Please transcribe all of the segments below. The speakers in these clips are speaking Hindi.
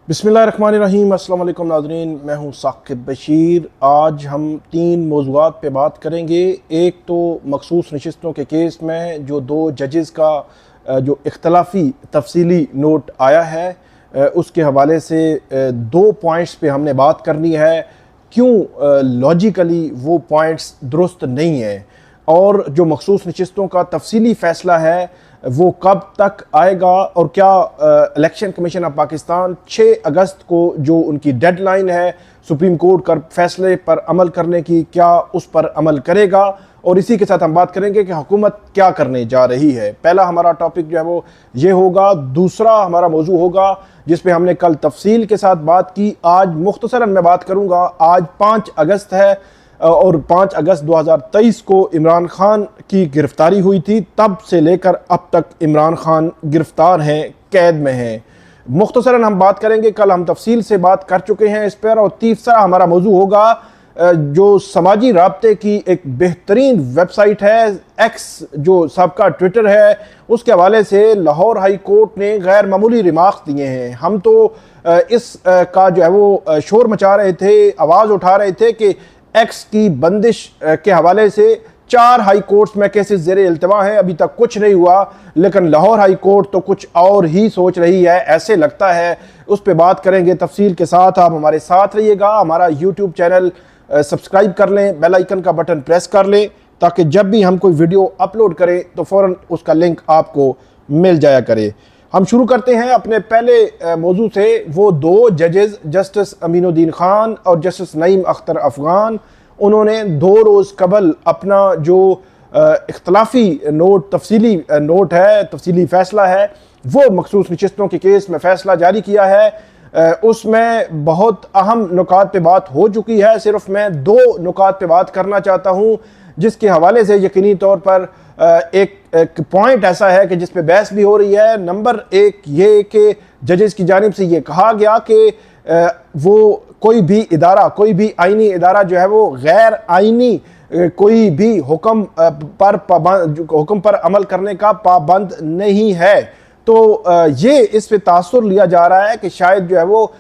बिस्मिल्लाहिर्रहमानिर्रहीम। अस्सलाम वालेकुम नाज़रीन, मैं हूँ साकिब बशीर। आज हम 3 मौज़ूआत पे बात करेंगे। एक तो मखसूस नशिस्तों के केस में जो 2 जजेस का जो इख्तलाफी तफसीली नोट आया है, उसके हवाले से 2 पॉइंट्स पे हमने बात करनी है। क्यों लॉजिकली वो पॉइंट्स दुरुस्त नहीं हैं, और जो मखसूस नशिस्तों का तफसीली फ़ैसला है वो कब तक आएगा, और क्या इलेक्शन कमीशन ऑफ पाकिस्तान 6 अगस्त को जो उनकी डेडलाइन है सुप्रीम कोर्ट का फैसले पर अमल करने की, क्या उस पर अमल करेगा। और इसी के साथ हम बात करेंगे कि हुकूमत क्या करने जा रही है। पहला हमारा टॉपिक जो है वो ये होगा। दूसरा हमारा मौजू होगा जिस पे हमने कल तफसील के साथ बात की, आज मुख्तसरन मैं बात करूँगा। आज 5 अगस्त है और 5 अगस्त 2023 को इमरान खान की गिरफ्तारी हुई थी। तब से लेकर अब तक इमरान खान गिरफ्तार हैं, कैद में हैं। मुख्तसरन हम बात करेंगे, कल हम तफसील से बात कर चुके हैं इस पर। और तीसरा हमारा मौजू होगा जो समाजी राब्ते की एक बेहतरीन वेबसाइट है एक्स, जो सबका ट्विटर है, उसके हवाले से लाहौर हाई कोर्ट ने गैर मामूली रिमार्क्स दिए हैं। हम तो इस का जो है वो शोर मचा रहे थे, आवाज़ उठा रहे थे कि एक्स की बंदिश के हवाले से 4 हाई कोर्ट्स में केसेस ज़ेरे इल्तिवा हैं, अभी तक कुछ नहीं हुआ। लेकिन लाहौर हाई कोर्ट तो कुछ और ही सोच रही है, ऐसे लगता है। उस पर बात करेंगे तफसील के साथ। आप हमारे साथ रहिएगा। हमारा यूट्यूब चैनल सब्सक्राइब कर लें, बेल आइकन का बटन प्रेस कर लें, ताकि जब भी हम कोई वीडियो अपलोड करें तो फ़ौरन उसका लिंक आपको मिल जाया करे। हम शुरू करते हैं अपने पहले मौजू से। वो 2 जजेस, जस्टिस अमीनुद्दीन खान और जस्टिस नईम अख्तर अफगान, उन्होंने 2 रोज़ कबल अपना जो इख्तलाफी नोट, तफसीली नोट है, तफसीली फ़ैसला है, वो मखसूस नशिस्तों के केस में फ़ैसला जारी किया है। उसमें बहुत अहम नुकात पे बात हो चुकी है। सिर्फ मैं 2 नुकात पे बात करना चाहता हूँ, जिसके हवाले से यकीनी तौर पर एक पॉइंट ऐसा है कि जिस पे बहस भी हो रही है। नंबर 1 ये कि जजेस की जानिब से ये कहा गया कि वो कोई भी इदारा, कोई भी आइनी इदारा जो है वो गैर आइनी कोई भी हुक्म पर अमल करने का पाबंद नहीं है। तो ये इस पे तासुर लिया जा रहा है कि शायद जो है वो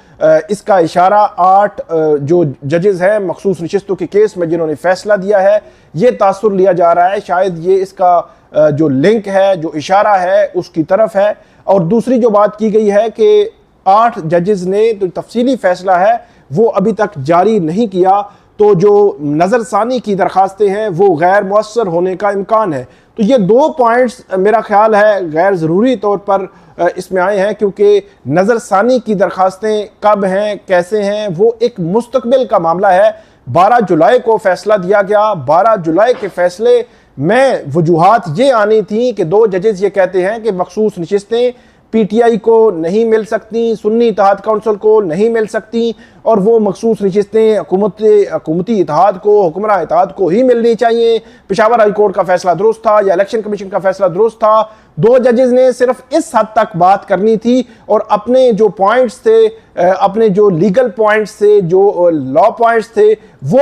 इसका इशारा 8 जो जजेस हैं मखसूस नशिस्तों के केस में जिन्होंने फैसला दिया है, ये तासुर लिया जा रहा है शायद ये इसका जो लिंक है, जो इशारा है, उसकी तरफ है। और दूसरी जो बात की गई है कि 8 जजेस ने जो तफसीली फैसला है वो अभी तक जारी नहीं किया, तो जो नज़रसानी की दरखास्तें हैं वो गैर मुअस्सर होने का इम्कान है। तो ये 2 पॉइंट्स मेरा ख्याल है गैर ज़रूरी तौर पर इसमें आए हैं, क्योंकि नज़रसानी की दरखास्तें कब हैं, कैसे हैं, वो एक मुस्तकबिल का मामला है। 12 जुलाई को फैसला दिया गया। 12 जुलाई के फैसले में वजूहात ये आनी थी कि 2 जजेस ये कहते हैं कि मखसूस नशिस्तें PTI को नहीं मिल सकती, सुन्नी इत्तेहाद काउंसिल को नहीं मिल सकती, और वो मखसूस नशिस्तें हुकूमती इत्तेहाद को, हुक्मरान इत्तेहाद को ही मिलनी चाहिए। पेशावर हाई कोर्ट का फैसला दुरुस्त था या इलेक्शन कमीशन का फैसला दुरुस्त था। 2 जजेस ने सिर्फ इस हद तक बात करनी थी, और अपने जो पॉइंट्स थे, अपने जो लीगल पॉइंट्स थे, जो लॉ पॉइंट्स थे, वो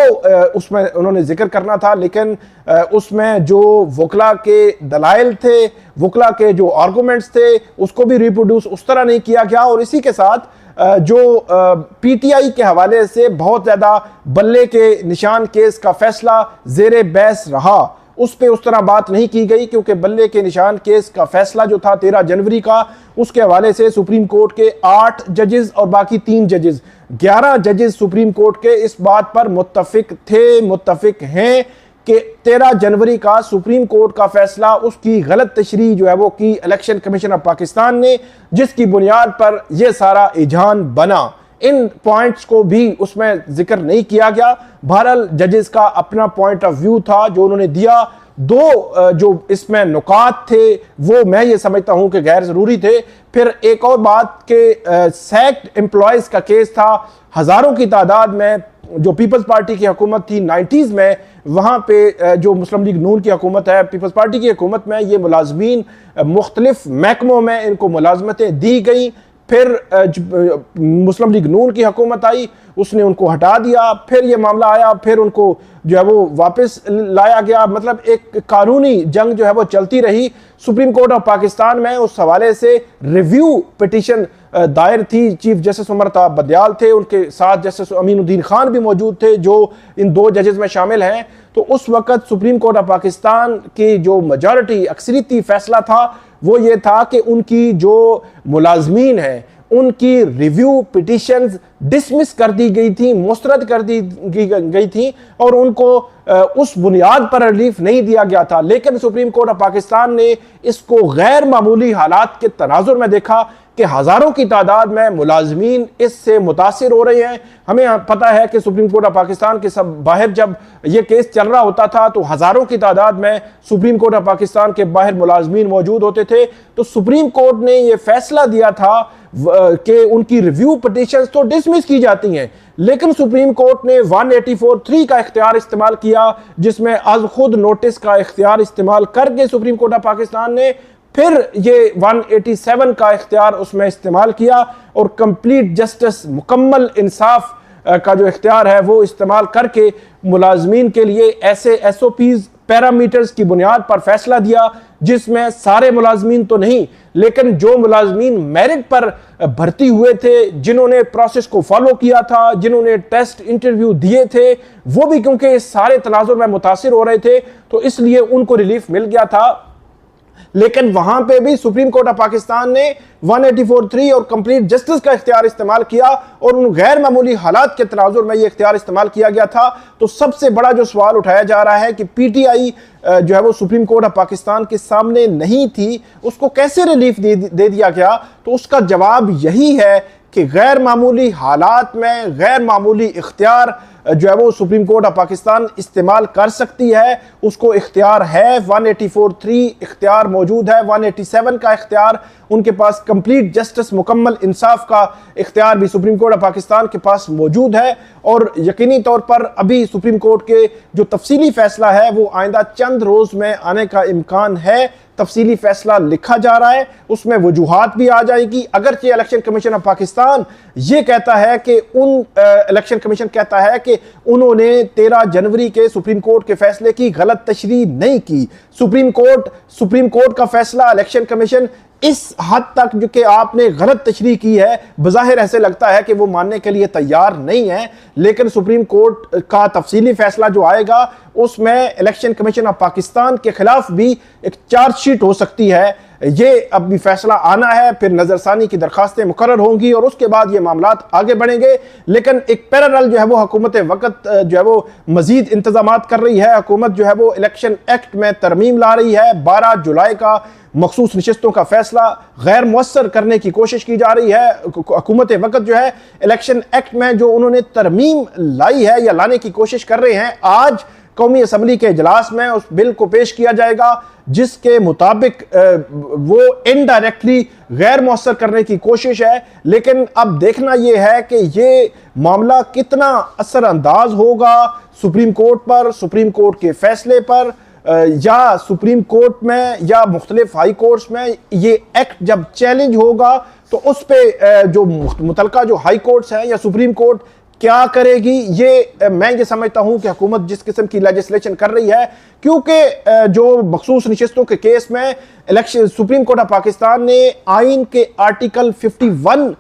उसमें उन्होंने जिक्र करना था। लेकिन उसमें जो वकला के दलाइल थे, वकला के जो आर्गूमेंट्स थे, उसको भी रिप्रोड्यूस उस तरह नहीं किया गया। और इसी के साथ जो PTI के हवाले से बहुत ज़्यादा बल्ले के निशान केस का फैसला ज़ेरे बहस रहा, उस पर उस तरह बात नहीं की गई, क्योंकि बल्ले के निशान केस का फैसला जो था 13 जनवरी का, उसके हवाले से सुप्रीम कोर्ट के 8 जजेस और बाकी 3 जजेस, 11 जजेस सुप्रीम कोर्ट के इस बात पर मुत्तफिक हैं कि 13 जनवरी का सुप्रीम कोर्ट का फैसला, उसकी गलत तशरीह जो है वो की इलेक्शन कमीशन ऑफ पाकिस्तान ने, जिसकी बुनियाद पर यह सारा इजहान बना। इन पॉइंट्स को भी उसमें जिक्र नहीं किया गया। बहरहाल जजेस का अपना पॉइंट ऑफ व्यू था जो उन्होंने दिया। 2 जो इसमें नुकात थे वो मैं ये समझता हूं कि गैर जरूरी थे। फिर एक और बात के सैक्ड एम्प्लॉयज का केस था, हजारों की तादाद में जो पीपल्स पार्टी की हुकूमत थी 90s में, वहाँ पे जो मुस्लिम लीग नून की हुकूमत है, पीपल्स पार्टी की हुकूमत में, ये मुलाजमीन मुख्तलिफ महकमों में इनको मुलाजमतें दी गई। फिर मुस्लिम लीग नून की हुकूमत आई, उसने उनको हटा दिया। फिर ये मामला आया, फिर उनको जो है वो वापस लाया गया। मतलब एक कानूनी जंग जो है वो चलती रही सुप्रीम कोर्ट ऑफ पाकिस्तान में। उस हवाले से रिव्यू पिटीशन दायर थी। चीफ जस्टिस उमर ता बदयाल थे, उनके साथ जस्टिस अमीनुद्दीन खान भी मौजूद थे जो इन 2 जजेस में शामिल हैं। तो उस वक्त सुप्रीम कोर्ट ऑफ पाकिस्तान की जो मेजॉरिटी अक्सरियती फैसला था वो ये था कि उनकी जो मुलाजमीन है उनकी रिव्यू पिटिशंस डिसमिस कर दी गई थी, मुस्तरद कर दी गई थी और उनको उस बुनियाद पर रिलीफ नहीं दिया गया था। लेकिन सुप्रीम कोर्ट ऑफ पाकिस्तान ने इसको गैर मामूली हालात के तनाजुर में देखा कि हजारों की तादाद में मुलाजमीन इससे मुतासिर हो रहे हैं। हमें पता है कि सुप्रीम कोर्ट ऑफ पाकिस्तान के सब बाहर जब यह केस चल रहा होता था तो हजारों की तादाद में सुप्रीम कोर्ट ऑफ पाकिस्तान के बाहर मुलाजमीन मौजूद होते थे। तो सुप्रीम कोर्ट ने यह फैसला दिया था कि उनकी रिव्यू पिटिशंस तो डिसमिस की जाती हैं, लेकिन सुप्रीम कोर्ट ने 184(3) का इख्तियार इस्तेमाल किया, जिसमें अज खुद नोटिस का इख्तियार इस्तेमाल करके सुप्रीम कोर्ट ऑफ पाकिस्तान ने फिर ये 187 का इख्तियार उसमें इस्तेमाल किया और कंप्लीट जस्टिस, मुकम्मल इंसाफ का जो इख्तियार है वो इस्तेमाल करके मुलाजमीन के लिए ऐसे SOPs पैरामीटर्स की बुनियाद पर फैसला दिया जिसमें सारे मुलाजमीन तो नहीं लेकिन जो मुलाजमीन मेरिट पर भर्ती हुए थे, जिन्होंने प्रोसेस को फॉलो किया था, जिन्होंने टेस्ट इंटरव्यू दिए थे, वो भी क्योंकि इस सारे तनाजुर में मुतासिर हो रहे थे तो इसलिए उनको रिलीफ मिल गया था। लेकिन वहां पे भी सुप्रीम कोर्ट ऑफ पाकिस्तान ने 184(3) और कंप्लीट जस्टिस का इख्तियार इस्तेमाल किया और उन गैर मामूली हालात के तनाजुर में यह इख्तियार इस्तेमाल किया गया था। तो सबसे बड़ा जो सवाल उठाया जा रहा है कि PTI जो है वो सुप्रीम कोर्ट ऑफ पाकिस्तान के सामने नहीं थी, उसको कैसे रिलीफ दे दिया गया? तो उसका जवाब यही है कि गैर मामूली हालात में गैर मामूली इख्तियार जो है वो सुप्रीम कोर्ट ऑफ पाकिस्तान इस्तेमाल कर सकती है। उसको इख्तियार है, 184(3) इख्तियार मौजूद है, 187 का इख्तियार उनके पास, कंप्लीट जस्टिस, मुकम्मल इंसाफ का इख्तियार भी सुप्रीम कोर्ट ऑफ पाकिस्तान के पास मौजूद है। और यकीनी तौर पर अभी सुप्रीम कोर्ट के जो तफसीली फैसला है वो आइंदा चंद रोज में आने का इम्कान है। तफसीली फैसला लिखा जा रहा है, उसमें वजूहात भी आ जाएगी। अगरचे इलेक्शन कमीशन ऑफ पाकिस्तान ये कहता है कि इलेक्शन कमीशन कहता है कि उन्होंने 13 जनवरी के सुप्रीम कोर्ट के फैसले की गलत तशरीह नहीं की। सुप्रीम कोर्ट का फैसला इलेक्शन कमीशन इस हद तक जो कि आपने गलत तशरीह की है, बज़ाहिर ऐसे लगता है कि वो मानने के लिए तैयार नहीं है। लेकिन सुप्रीम कोर्ट का तफसीली फैसला जो आएगा उसमें इलेक्शन कमीशन ऑफ पाकिस्तान के खिलाफ भी एक चार्जशीट हो सकती है। ये अब भी फैसला आना है, फिर नजरसानी की दरखास्तें मुकर्रर होंगी और उसके बाद ये मामलात आगे बढ़ेंगे। लेकिन एक पैरेलल जो है वो हुकूमत वक्त जो है वो मजीद इंतजामात कर रही है। हुकूमत जो है वो इलेक्शन एक्ट में तरमीम ला रही है। 12 जुलाई का मखसूस नशिस्तों का फैसला गैर मुअस्सर करने की कोशिश की जा रही है। हुकूमत वक्त जो है इलेक्शन एक्ट में जो उन्होंने तरमीम लाई है या लाने की कोशिश कर रहे हैं, आज कौमी असम्बली के इजलास में उस बिल को पेश किया जाएगा जिसके मुताबिक वो इनडायरेक्टली गैर मुअस्सर करने की कोशिश है। लेकिन अब देखना यह है कि ये मामला कितना असरअंदाज होगा सुप्रीम कोर्ट पर, सुप्रीम कोर्ट के फैसले पर, या सुप्रीम कोर्ट में या मुख्तलिफ हाई कोर्ट्स में ये एक्ट जब चैलेंज होगा तो उस पे जो मुतलका जो हाई कोर्ट्स हैं या सुप्रीम कोर्ट क्या करेगी। ये मैं ये समझता हूं कि हुकूमत जिस किस्म की लेजिस्लेशन कर रही है, क्योंकि जो मखसूस नशिस्तों के केस में election supreme court of Pakistan ने आइन के आर्टिकल 51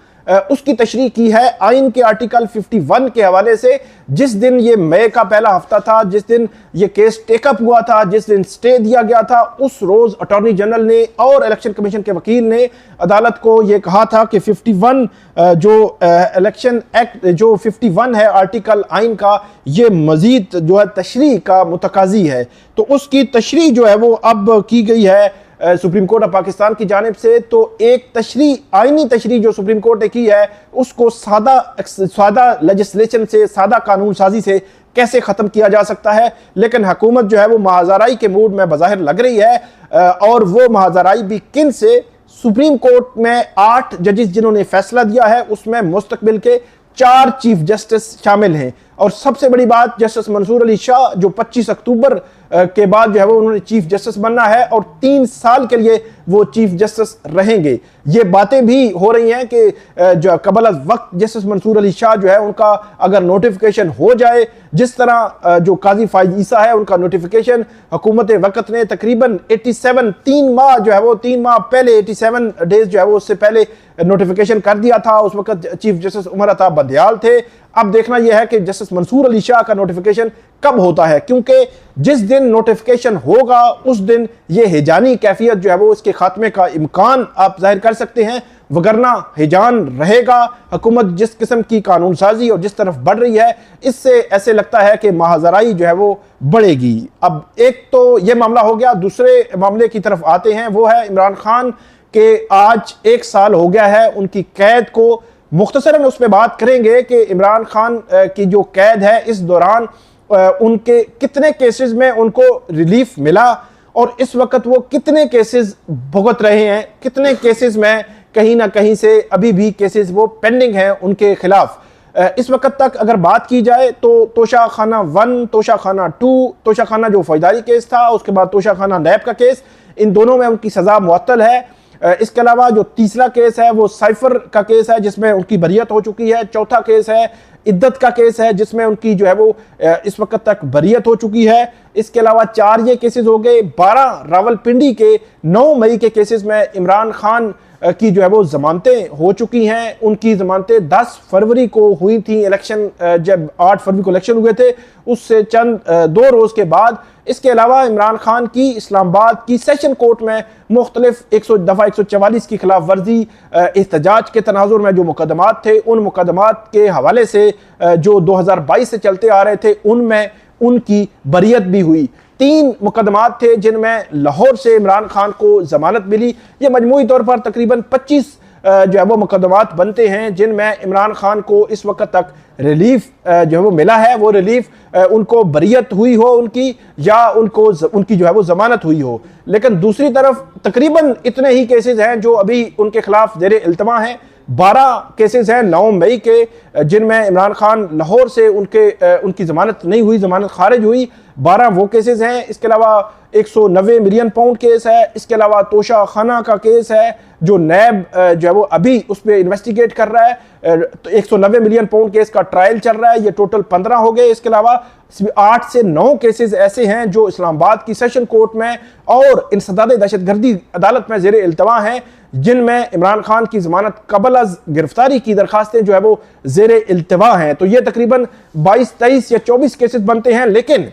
उसकी तशरीह की है। आइन के आर्टिकल 51 के हवाले से जिस दिन ये मई का पहला हफ्ता था, जिस दिन ये केस टेकअप हुआ था, जिस दिन स्टे दिया गया था, उस रोज अटॉर्नी जनरल ने और इलेक्शन कमीशन के वकील ने अदालत को ये कहा था कि 51 जो इलेक्शन एक्ट जो 51 है आर्टिकल आइन का, ये मजीद जो है तशरीह का मुतकाजी है। तो उसकी तशरीह जो है वो अब की गई है सुप्रीम कोर्ट ऑफ पाकिस्तान की जानिब से। तो एक तशरीह, आईनी तशरीह जो सुप्रीम कोर्ट ने की है, उसको सादा लेजिस्लेशन से, सादा कानून साजी से कैसे खत्म किया जा सकता है। लेकिन हुकूमत जो है वो महाजराई के मूड में बज़ाहिर लग रही है। और वो महाजराई भी किन से? सुप्रीम कोर्ट में 8 जजेस जिन्होंने फैसला दिया है उसमें मुस्तकबिल के 4 चीफ जस्टिस शामिल हैं और सबसे बड़ी बात, जस्टिस मंसूर अली शाह जो 25 अक्टूबर के बाद जो है वो उन्होंने चीफ जस्टिस बनना है और 3 साल के लिए वो चीफ जस्टिस रहेंगे। ये बातें भी हो रही हैं कि जो कबल वक्त जस्टिस मंसूर अली शाह जो है उनका अगर नोटिफिकेशन हो जाए, जिस तरह जो काजी फाइज ईसा है उनका नोटिफिकेशन हुकूमत वक्त ने तकरीबन 87 3 माह जो है वो 3 माह पहले 87 डेज जो है वो उससे पहले नोटिफिकेशन कर दिया था। उस वक्त चीफ जस्टिस उमर अता बंदियाल थे। अब देखना यह है कि जस्टिस मंसूर अली शाह का नोटिफिकेशन कब होता है, क्योंकि जिस दिन नोटिफिकेशन होगा उस दिन ये हिजानी कैफियत जो है वो इसके खात्मे का इम्कान आप जाहिर कर सकते हैं, वगरना हिजान रहेगा। हुकूमत जिस किस्म की कानून साजी और जिस तरफ बढ़ रही है, इससे ऐसे लगता है कि महाजराई जो है वो बढ़ेगी। अब एक तो ये मामला हो गया, दूसरे मामले की तरफ आते हैं, वो है इमरान खान के आज 1 साल हो गया है उनकी कैद को। मुख्तसरन उस पर बात करेंगे कि इमरान खान की जो कैद है इस दौरान उनके कितने केसेस में उनको रिलीफ मिला और इस वक्त वो कितने केसेस भुगत रहे हैं, कितने केसेस में कहीं ना कहीं से अभी भी केसेस वो पेंडिंग हैं उनके खिलाफ। इस वक्त तक अगर बात की जाए तो तोशा खाना 1, तोशा खाना 2, तोशा खाना जो फौजदारी केस था, उसके बाद तोशा खाना नैब का केस, इन दोनों में उनकी सजा मुअत्तल है। इसके अलावा जो तीसरा केस है वो साइफर का केस है जिसमें उनकी बरियत हो चुकी है। चौथा केस है इद्दत का केस है जिसमें उनकी जो है वो इस वक्त तक बरियत हो चुकी है। इसके अलावा 4 ये केसेस हो गए। 12 रावलपिंडी के 9 मई के केसेस में इमरान खान की जो है वो जमानतें हो चुकी हैं। उनकी जमानतें 10 फरवरी को हुई थी, इलेक्शन जब 8 फरवरी को इलेक्शन हुए थे उससे चंद 2 रोज के बाद। इसके अलावा इमरान खान की इस्लामाबाद की सेशन कोर्ट में मुख्तलिफ दफ़ा 144 की खिलाफ वर्जी एहतजाज के तनाजुर में जो मुकदमात थे, उन मुकदमात के हवाले से जो 2022 से चलते आ रहे थे उनमें उनकी बरियत भी हुई। 3 मुकदमात थे जिनमें लाहौर से इमरान खान को जमानत मिली। ये मजमूई तौर पर तकरीबन 25 जो है वो मुकदमात बनते हैं जिनमें इमरान खान को इस वक्त तक रिलीफ जो है वो मिला है। वो रिलीफ उनको बरियत हुई हो उनकी या उनकी जो है वो जमानत हुई हो। लेकिन दूसरी तरफ तकरीबन इतने ही केसेस हैं जो अभी उनके खिलाफ ज़ेरे इल्तमा हैं। 12 केसेस हैं 9 मई के जिनमें इमरान खान लाहौर से उनकी जमानत नहीं हुई, जमानत खारिज हुई। 12 वो केसेस हैं। इसके अलावा 190 मिलियन पाउंड केस है। इसके अलावा तोशा खाना का केस है जो नैब जो है वो अभी उस पर इन्वेस्टिगेट कर रहा है। तो 190 मिलियन पाउंड केस का ट्रायल चल रहा है। ये टोटल 15 हो गए। इसके अलावा 8 से 9 केसेस ऐसे हैं जो इस्लामाबाद की सेशन कोर्ट में और इंसदाद दहशतगर्दी अदालत में ज़ेरे इल्तवा हैं जिनमें इमरान खान की जमानत कबल अज गिरफ्तारी की दरखास्तें जो है वो ज़ेरे इल्तवा हैं। तो ये तकरीबन 22, 23 या 24 केसेस बनते हैं। लेकिन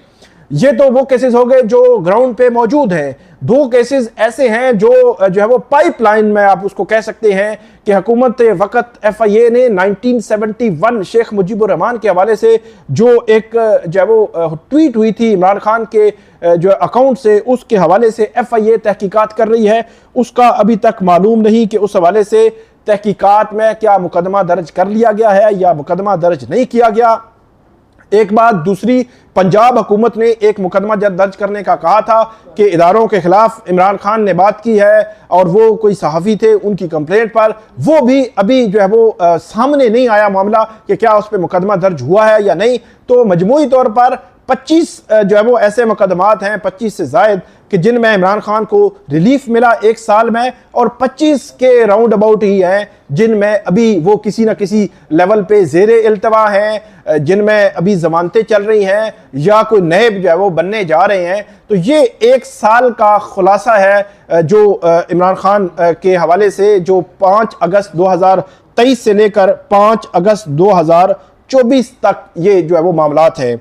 ये तो वो केसेस हो गए जो ग्राउंड पे मौजूद हैं। 2 केसेस ऐसे हैं जो है वो पाइपलाइन में आप उसको कह सकते हैं कि हुकूमत वक्त FIA ने 1971 शेख मुजीबुर रहमान के हवाले से जो एक जो है वो ट्वीट हुई थी इमरान खान के जो अकाउंट से, उसके हवाले से FIA तहकीकात कर रही है। उसका अभी तक मालूम नहीं कि उस हवाले से तहकीकात में क्या मुकदमा दर्ज कर लिया गया है या मुकदमा दर्ज नहीं किया गया। एक बात। दूसरी, पंजाब हुकूमत ने एक मुकदमा दर्ज करने का कहा था कि इदारों के खिलाफ इमरान खान ने बात की है और वो कोई सहाफ़ी थे उनकी कंप्लेंट पर, वो भी अभी जो है वो सामने नहीं आया मामला कि क्या उस पर मुकदमा दर्ज हुआ है या नहीं। तो मजमूई तौर पर 25 जो है वो ऐसे मुकदमात हैं, 25 से ज़ायद, कि जिनमें इमरान खान को रिलीफ मिला 1 साल में, और 25 के राउंड अबाउट ही हैं जिनमें अभी वो किसी न किसी लेवल पे ज़ेरे इल्तवा हैं, जिनमें अभी जमानतें चल रही हैं या कोई नैब जो है वो बनने जा रहे हैं। तो ये 1 साल का खुलासा है जो इमरान खान के हवाले से, जो 5 अगस्त 2023 से लेकर 5 अगस्त 2024 तक ये जो है वो मामलात हैं।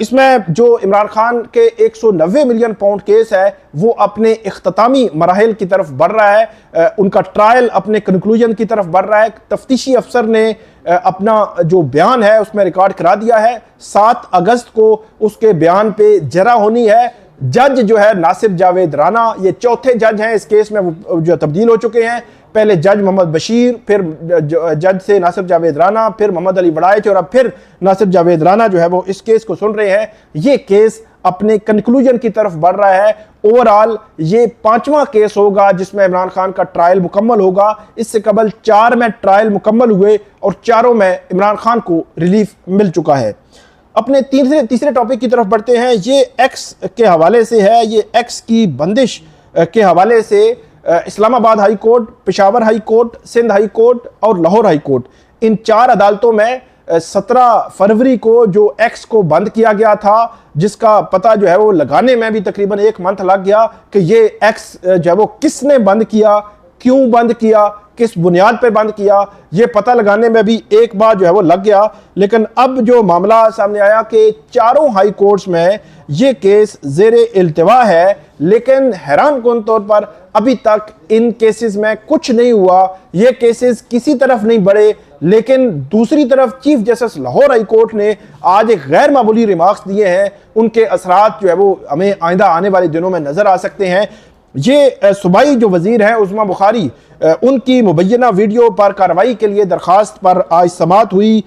इसमें जो इमरान खान के 190 मिलियन पाउंड केस है वो अपने इख्तितामी मराहिल की तरफ बढ़ रहा है। उनका ट्रायल अपने कंक्लूजन की तरफ बढ़ रहा है। तफ्तीशी अफसर ने अपना जो बयान है उसमें रिकॉर्ड करा दिया है। 7 अगस्त को उसके बयान पे जरा होनी है। जज जो है नासिर जावेद राना, ये चौथे जज हैं इस केस में, वो जो तब्दील हो चुके हैं। पहले जज मोहम्मद बशीर, फिर जज से नासिर जावेद राना, फिर मोहम्मद अली वड़ाइच और अब फिर नासिर जावेद राना जो है वो इस केस को सुन रहे हैं। ये केस अपने कंक्लूजन की तरफ बढ़ रहा है। ओवरऑल ये 5वां केस होगा जिसमें इमरान खान का ट्रायल मुकम्मल होगा। इससे कबल 4 में ट्रायल मुकम्मल हुए और चारों में इमरान खान को रिलीफ मिल चुका है। अपने तीसरे टॉपिक की तरफ बढ़ते हैं। ये एक्स के हवाले से है। ये एक्स की बंदिश के हवाले से Islamabad high court, Peshawar high court, Sindh high court और लाहौर हाई कोर्ट, इन 4 अदालतों में 17 फरवरी को जो एक्स को बंद किया गया था, जिसका पता जो है वो लगाने में भी तकरीबन 1 मंथ लग गया कि ये एक्स जो है वो किसने बंद किया, क्यों बंद किया, किस बुनियाद पे बंद किया, ये पता लगाने में भी एक बार जो है वो लग गया। लेकिन अब जो मामला सामने आया कि चारों हाई कोर्ट्स में ये केस ज़ेरे इल्तिवा है, लेकिन हैरानकुन तौर पर अभी तक इन केसेस में कुछ नहीं हुआ। ये केसेस किसी तरफ नहीं बढ़े। लेकिन दूसरी तरफ chief justice Lahore high court ने आज एक गैर मामूली रिमार्क्स दिए हैं। उनके असरात जो है वो हमें आइंदा आने वाले दिनों में नजर आ सकते हैं। ये सूबाई जो वजीर हैं उस्मा बुखारी, उनकी मुबैना वीडियो पर कार्रवाई के लिए दरखास्त पर आज समाअत हुई।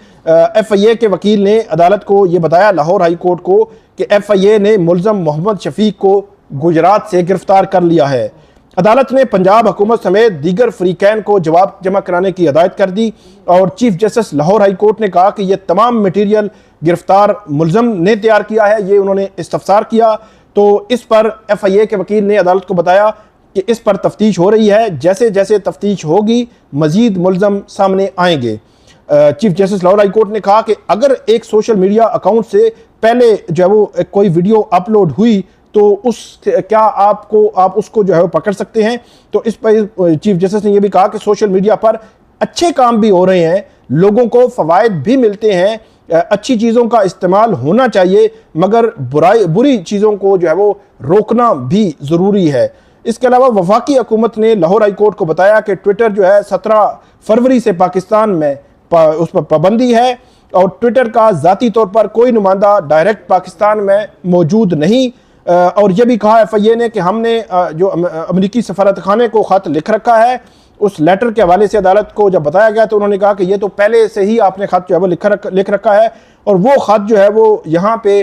FIA के वकील ने अदालत को ये बताया, लाहौर हाई कोर्ट को, कि FIA ने मुल्ज़म मोहम्मद शफीक को गुजरात से गिरफ्तार कर लिया है। अदालत ने पंजाब हुकूमत समेत दीगर फरीकैन को जवाब जमा कराने की हिदायत कर दी और chief justice Lahore high court ने कहा कि यह तमाम मटीरियल गिरफ्तार मुल्ज़म ने तैयार किया है। ये उन्होंने इस्तफसार किया। तो इस पर FIA के वकील ने अदालत को बताया कि इस पर तफ्तीश हो रही है, जैसे जैसे तफ्तीश होगी मजीद मुल्ज़म सामने आएंगे। Chief justice Lahore high court ने कहा कि अगर एक सोशल मीडिया अकाउंट से पहले जो है वो कोई वीडियो अपलोड हुई तो क्या आप उसको जो है वो पकड़ सकते हैं। तो इस पर चीफ जस्टिस ने यह भी कहा कि सोशल मीडिया पर अच्छे काम भी हो रहे हैं, लोगों को फ़वाइद भी मिलते हैं, अच्छी चीज़ों का इस्तेमाल होना चाहिए, मगर बुरी चीज़ों को जो है वो रोकना भी ज़रूरी है। इसके अलावा वफाकी हुकूमत ने लाहौर हाई कोर्ट को बताया कि ट्विटर जो है 17 फरवरी से पाकिस्तान में उस पर पाबंदी है और ट्विटर का ज़ाती तौर पर कोई नुमाइंदा डायरेक्ट पाकिस्तान में मौजूद नहीं। और यह भी कहा FIA ने कि हमने जो अमेरिकी सफारतखाने को ख़त लिख रखा है। उस लेटर के हवाले से अदालत को जब बताया गया तो उन्होंने कहा कि ये तो पहले से ही आपने ख़त जो है वो लिख रखा है और वो ख़त जो है वो यहाँ पे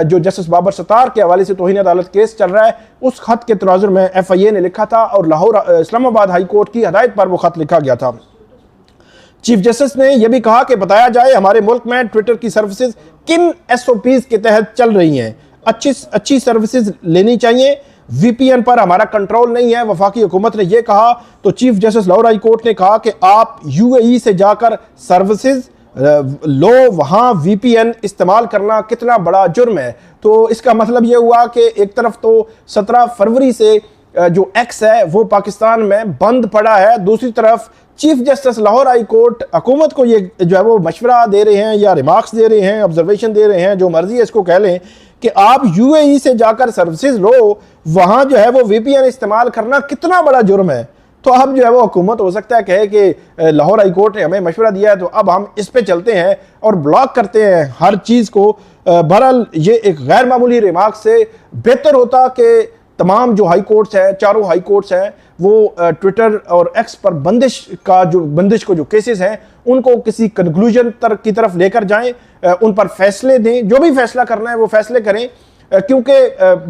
जो जस्टिस बाबर सत्तार के हवाले से तौहीन अदालत केस चल रहा है, उस ख़त के तनाजुर में FIA ने लिखा था और लाहौर इस्लामाबाद हाई कोर्ट की हदायत पर वो ख़त लिखा गया था। चीफ जस्टिस ने यह भी कहा कि बताया जाए हमारे मुल्क में ट्विटर की सर्विसेज किन SOPs के तहत चल रही हैं, अच्छी सर्विसेज लेनी चाहिए। VPN पर हमारा कंट्रोल नहीं है, वफाकी हुकूमत ने यह कहा। तो chief justice Lahore high court ने कहा कि आप UAE से जाकर सर्विसेज लो, वहाँ VPN इस्तेमाल करना कितना बड़ा जुर्म है। तो इसका मतलब यह हुआ कि एक तरफ तो 17 फरवरी से जो एक्स है वो पाकिस्तान में बंद पड़ा है, दूसरी तरफ chief justice Lahore high court हुकूमत को ये जो है वो मशवरा दे रहे हैं या रिमार्क्स दे रहे हैं, ऑब्जर्वेशन दे रहे हैं, जो मर्जी है इसको कह लें, कि आप UAE से जाकर सर्विसेज लो, वहाँ जो है वो VPN इस्तेमाल करना कितना बड़ा जुर्म है। तो अब जो है वो हुकूमत हो सकता है कहे कि लाहौर हाई कोर्ट ने हमें मशवरा दिया है तो अब हम इस पे चलते हैं और ब्लॉक करते हैं हर चीज़ को। बहरहाल ये एक गैर मामूली रिमार्क से बेहतर होता कि तमाम जो हाई कोर्ट्स हैं, चारों हाई कोर्ट्स हैं, वो ट्विटर और एक्स पर बंदिश को जो केसेस हैं उनको किसी कंक्लूजन की तरफ लेकर जाएं, उन पर फैसले दें, जो भी फैसला करना है वो फैसले करें। क्योंकि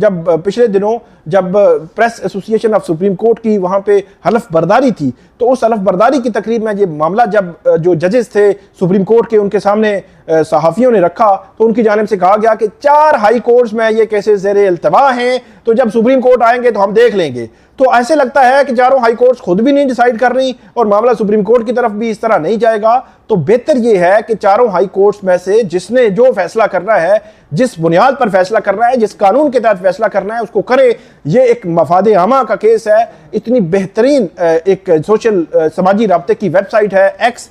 जब पिछले दिनों जब press association of supreme court की वहाँ पे हलफ बर्दारी थी, तो उस हलफ बर्दारी की तकरीब में ये मामला जब जो जजेस थे सुप्रीम कोर्ट के उनके सामने सहाफ़ियों ने रखा, तो उनकी जानिब से कहा गया कि 4 हाई कोर्ट्स में ये केसेस ज़ेरे इल्तवा हैं, तो जब सुप्रीम कोर्ट आएंगे तो हम देख लेंगे। तो ऐसे लगता है कि चारों हाई कोर्ट्स खुद भी नहीं डिसाइड कर रही और मामला सुप्रीम कोर्ट की तरफ भी इस तरह नहीं जाएगा। तो बेहतर ये है कि चारों हाई कोर्ट्स में से जिसने जो फैसला करना है, जिस बुनियाद पर फैसला करना है, जिस कानून के तहत फैसला करना है, उसको करे। ये एक मफाद आमा का केस है। इतनी बेहतरीन एक सोशल समाजी राब्ते की वेबसाइट है एक्स,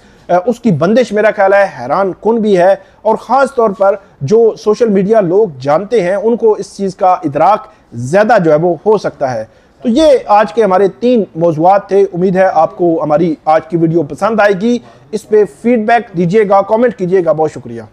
उसकी बंदिश मेरा ख्याल है हैरान कुन भी है, और ख़ास तौर पर जो सोशल मीडिया लोग जानते हैं उनको इस चीज़ का इदराक ज़्यादा जो है वो हो सकता है। तो ये आज के हमारे 3 मौज़ूआत थे। उम्मीद है आपको हमारी आज की वीडियो पसंद आएगी। इस पे फीडबैक दीजिएगा, कमेंट कीजिएगा। बहुत शुक्रिया।